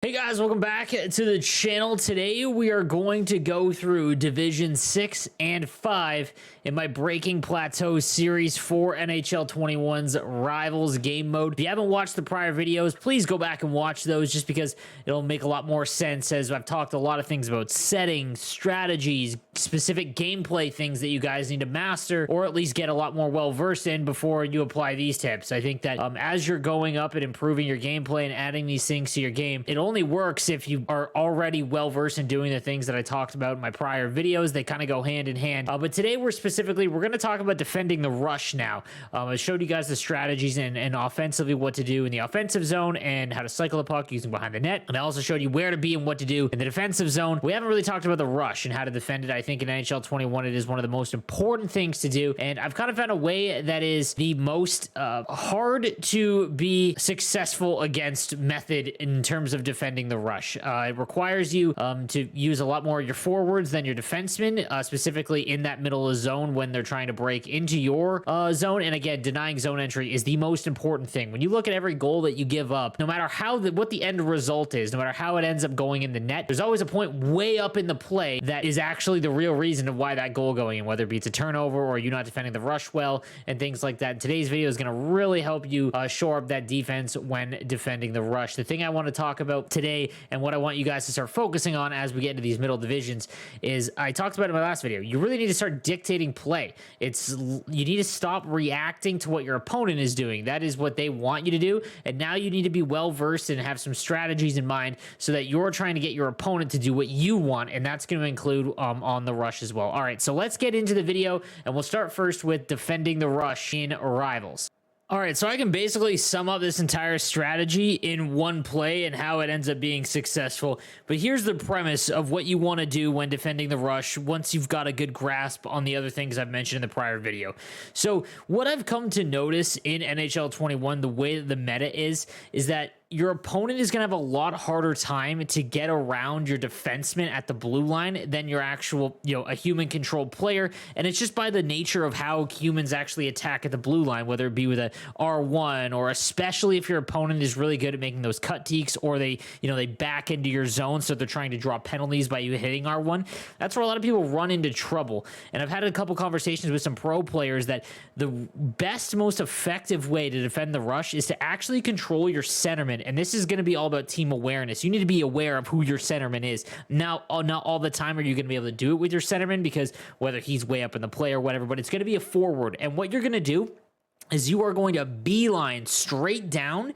Hey guys, welcome back to the channel. Today we are going to go through Division 6 and 5 in my Breaking Plateau series for NHL 21's Rivals game mode. If you haven't watched the prior videos, please go back and watch those just because it'll make a lot more sense, as I've talked a lot of things about settings, strategies, specific gameplay things that you guys need to master or at least get a lot more well-versed in before you apply these tips. I think that as you're going up and improving your gameplay and adding these things to your game, it only works if you are already well-versed in doing the things that I talked about in my prior videos. They kind of go hand in hand. But today we're going to talk about defending the rush now. I showed you guys the strategies and offensively what to do in the offensive zone and how to cycle the puck using behind the net. And I also showed you where to be and what to do in the defensive zone. We haven't really talked about the rush and how to defend it. I think in NHL 21 it is one of the most important things to do. And I've kind of found a way that is the most hard to be successful against method in terms of defending the rush. It requires you to use a lot more of your forwards than your defensemen, specifically in that middle of the zone when they're trying to break into your zone. And again, denying zone entry is the most important thing. When you look at every goal that you give up, no matter what the end result is, no matter how it ends up going in the net, there's always a point way up in the play that is actually the real reason of why that goal going in, whether it be it's a turnover or you not defending the rush well and things like that. Today's video is going to really help you shore up that defense when defending the rush. The thing I want to talk about today and what I want you guys to start focusing on as we get into these middle divisions is, I talked about in my last video, you really need to start dictating play. You need to stop reacting to what your opponent is doing. That is what they want you to do. And now you need to be well versed and have some strategies in mind so that you're trying to get your opponent to do what you want. And that's going to include on the rush as well. All right, so let's get into the video and we'll start first with defending the rush in Rivals. All right, so I can basically sum up this entire strategy in one play and how it ends up being successful. But here's the premise of what you want to do when defending the rush once you've got a good grasp on the other things I've mentioned in the prior video. So what I've come to notice in NHL 21, the way that the meta is that your opponent is going to have a lot harder time to get around your defenseman at the blue line than your actual, a human controlled player. And it's just by the nature of how humans actually attack at the blue line, whether it be with a R1 or especially if your opponent is really good at making those cut teaks or they back into your zone. So they're trying to draw penalties by you hitting R1. That's where a lot of people run into trouble. And I've had a couple conversations with some pro players that the best, most effective way to defend the rush is to actually control your centerman. And this is going to be all about team awareness. You need to be aware of who your centerman is. Now, not all the time are you going to be able to do it with your centerman, because whether he's way up in the play or whatever, but it's going to be a forward. And what you're going to do is you are going to beeline straight down.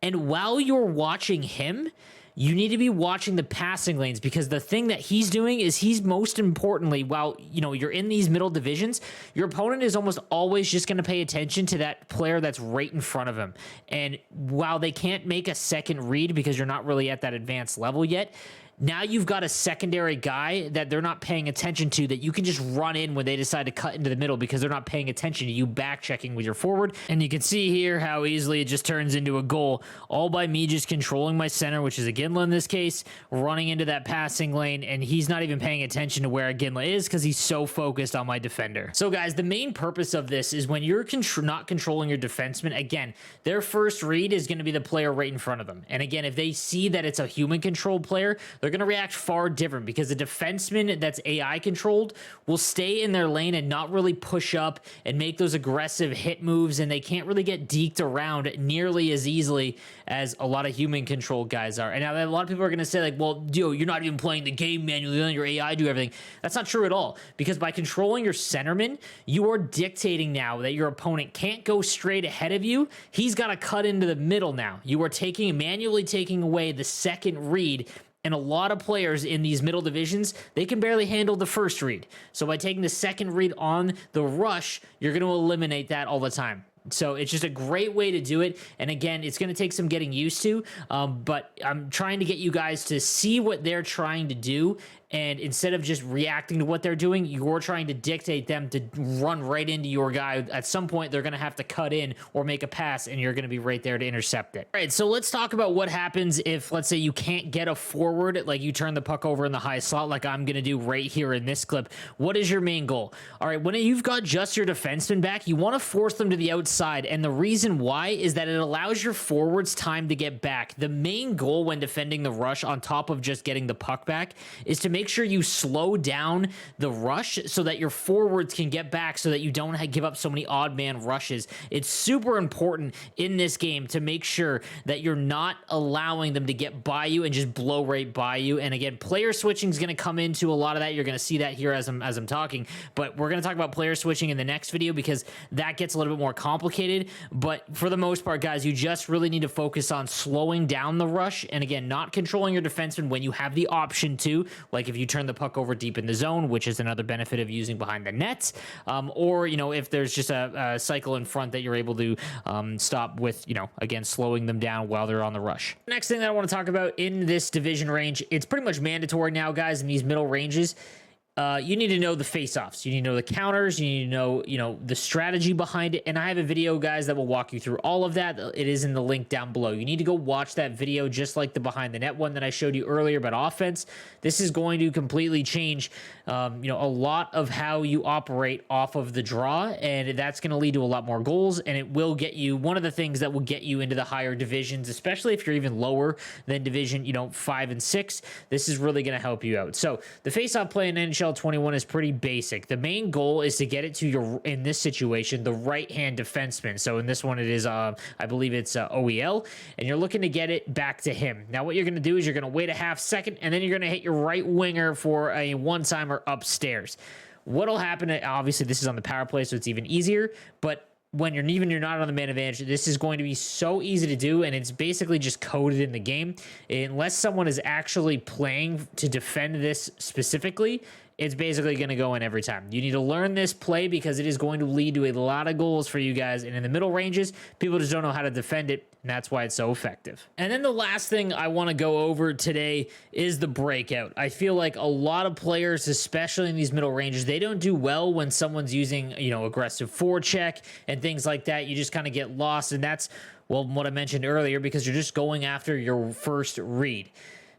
And while you're watching him, you need to be watching the passing lanes, because the thing that he's doing is he's most importantly, while you're in these middle divisions, your opponent is almost always just going to pay attention to that player that's right in front of him. And while they can't make a second read because you're not really at that advanced level yet, now you've got a secondary guy that they're not paying attention to that you can just run in when they decide to cut into the middle, because they're not paying attention to you back checking with your forward. And you can see here how easily it just turns into a goal, all by me just controlling my center, which is Iginla in this case, running into that passing lane, and he's not even paying attention to where Iginla is because he's so focused on my defender. So guys, the main purpose of this is when you're not controlling your defenseman, again, their first read is going to be the player right in front of them. And again, if they see that it's a human controlled player, they're going to react far different, because the defenseman that's AI controlled will stay in their lane and not really push up and make those aggressive hit moves, and they can't really get deked around nearly as easily as a lot of human controlled guys are. And now a lot of people are going to say, like, well, you're not even playing the game manually, letting your AI do everything. That's not true at all, because by controlling your centerman, you are dictating now that your opponent can't go straight ahead of you. He's got to cut into the middle now. You are manually taking away the second read. And a lot of players in these middle divisions, they can barely handle the first read. So by taking the second read on the rush, you're going to eliminate that all the time. So it's just a great way to do it. And again, it's going to take some getting used to, but I'm trying to get you guys to see what they're trying to do and instead of just reacting to what they're doing, you're trying to dictate them to run right into your guy. At some point, they're going to have to cut in or make a pass, and you're going to be right there to intercept it. All right, so let's talk about what happens if, let's say, you can't get a forward, like you turn the puck over in the high slot like I'm going to do right here in this clip. What is your main goal? All right, when you've got just your defenseman back, you want to force them to the outside, and the reason why is that it allows your forwards time to get back. The main goal when defending the rush, on top of just getting the puck back, is to make sure you slow down the rush so that your forwards can get back, so that you don't give up so many odd man rushes. It's super important in this game to make sure that you're not allowing them to get by you and just blow right by you. And again, player switching is going to come into a lot of that. You're going to see that here as I'm talking, but we're going to talk about player switching in the next video because that gets a little bit more complicated. But for the most part, guys, you just really need to focus on slowing down the rush, and again, not controlling your defenseman when you have the option to, like if you turn the puck over deep in the zone, which is another benefit of using behind the nets, or, you know, if there's just a cycle in front that you're able to stop with, you know, again, slowing them down while they're on the rush. Next thing that I want to talk about in this division range, it's pretty much mandatory now, guys, in these middle ranges. You need to know the face-offs. You need to know the counters. You need to know, the strategy behind it. And I have a video, guys, that will walk you through all of that. It is in the link down below. You need to go watch that video, just like the behind the net one that I showed you earlier about offense. This is going to completely change, a lot of how you operate off of the draw, and that's going to lead to a lot more goals. And it will get you, one of the things that will get you into the higher divisions, especially if you're even lower than division, 5 and 6. This is really going to help you out. So the face-off play in NHL 21 is pretty basic. The main goal is to get it to your, in this situation, the right-hand defenseman. So in this one, it is, I believe it's OEL, and you're looking to get it back to him. Now, what you're going to do is you're going to wait a half second, and then you're going to hit your right winger for a one-timer upstairs. What'll happen, obviously, this is on the power play, so it's even easier, but when you're not on the man advantage, this is going to be so easy to do, and it's basically just coded in the game. Unless someone is actually playing to defend this specifically, it's basically going to go in every time. You need to learn this play because it is going to lead to a lot of goals for you guys. And in the middle ranges, people just don't know how to defend it, and that's why it's so effective. And then the last thing I want to go over today is the breakout. I feel like a lot of players, especially in these middle ranges, they don't do well when someone's using, aggressive forecheck and things like that. You just kind of get lost, and that's, well, what I mentioned earlier, because you're just going after your first read.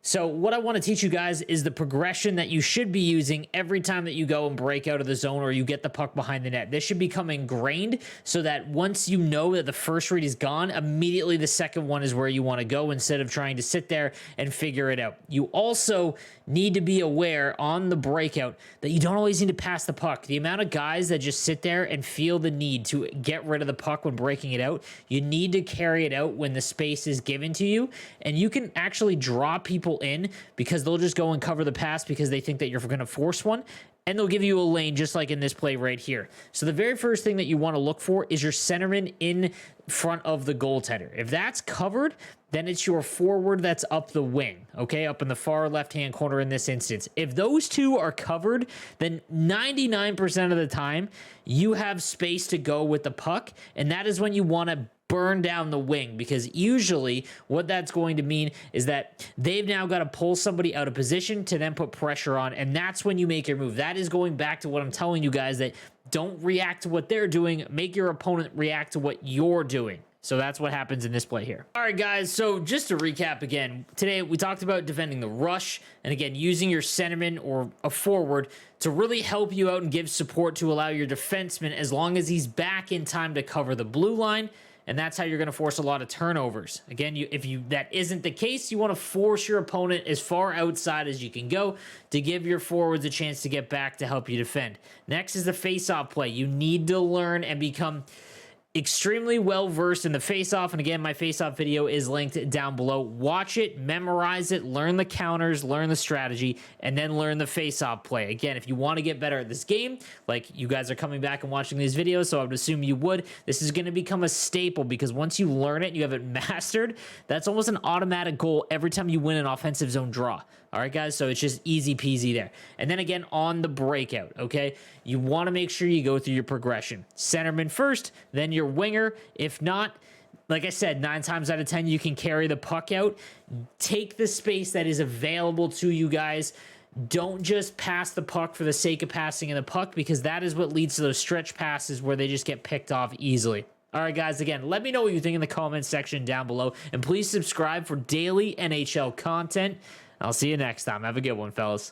So what I want to teach you guys is the progression that you should be using every time that you go and break out of the zone or you get the puck behind the net. This should become ingrained so that once you know that the first read is gone, immediately the second one is where you want to go instead of trying to sit there and figure it out. You also need to be aware on the breakout that you don't always need to pass the puck. The amount of guys that just sit there and feel the need to get rid of the puck when breaking it out, you need to carry it out when the space is given to you, and you can actually draw people in because they'll just go and cover the pass because they think that you're going to force one, and they'll give you a lane just like in this play right here. So the very first thing that you want to look for is your centerman in front of the goaltender. If that's covered, then it's your forward that's up the wing, okay, up in the far left-hand corner in this instance. If those two are covered, then 99% of the time, you have space to go with the puck, and that is when you want to burn down the wing, because usually what that's going to mean is that they've now got to pull somebody out of position to then put pressure on, and that's when you make your move. That is going back to what I'm telling you guys, that don't react to what they're doing, make your opponent react to what you're doing. So that's what happens in this play here. All right, guys, so just to recap again, today we talked about defending the rush, and again, using your centerman or a forward to really help you out and give support to allow your defenseman, as long as he's back in time, to cover the blue line. And that's how you're going to force a lot of turnovers. Again, if that isn't the case, you want to force your opponent as far outside as you can go to give your forwards a chance to get back to help you defend. Next is the face-off play. You need to learn and become extremely well versed in the face-off, and again, my face-off video is linked down below. Watch it, memorize it, learn the counters, learn the strategy, and then learn the face-off play. Again, if you want to get better at this game, like you guys are coming back and watching these videos, so I would assume you would, this is going to become a staple, because once you learn it and you have it mastered, that's almost an automatic goal every time you win an offensive zone draw. All right, guys, so it's just easy peasy there. And then again, on the breakout, okay, you want to make sure you go through your progression. Centerman first, then your winger. If not, like I said, 9 times out of 10, you can carry the puck out. Take the space that is available to you guys. Don't just pass the puck for the sake of passing in the puck, because that is what leads to those stretch passes where they just get picked off easily. All right, guys, again, let me know what you think in the comments section down below, and please subscribe for daily NHL content. I'll see you next time. Have a good one, fellas.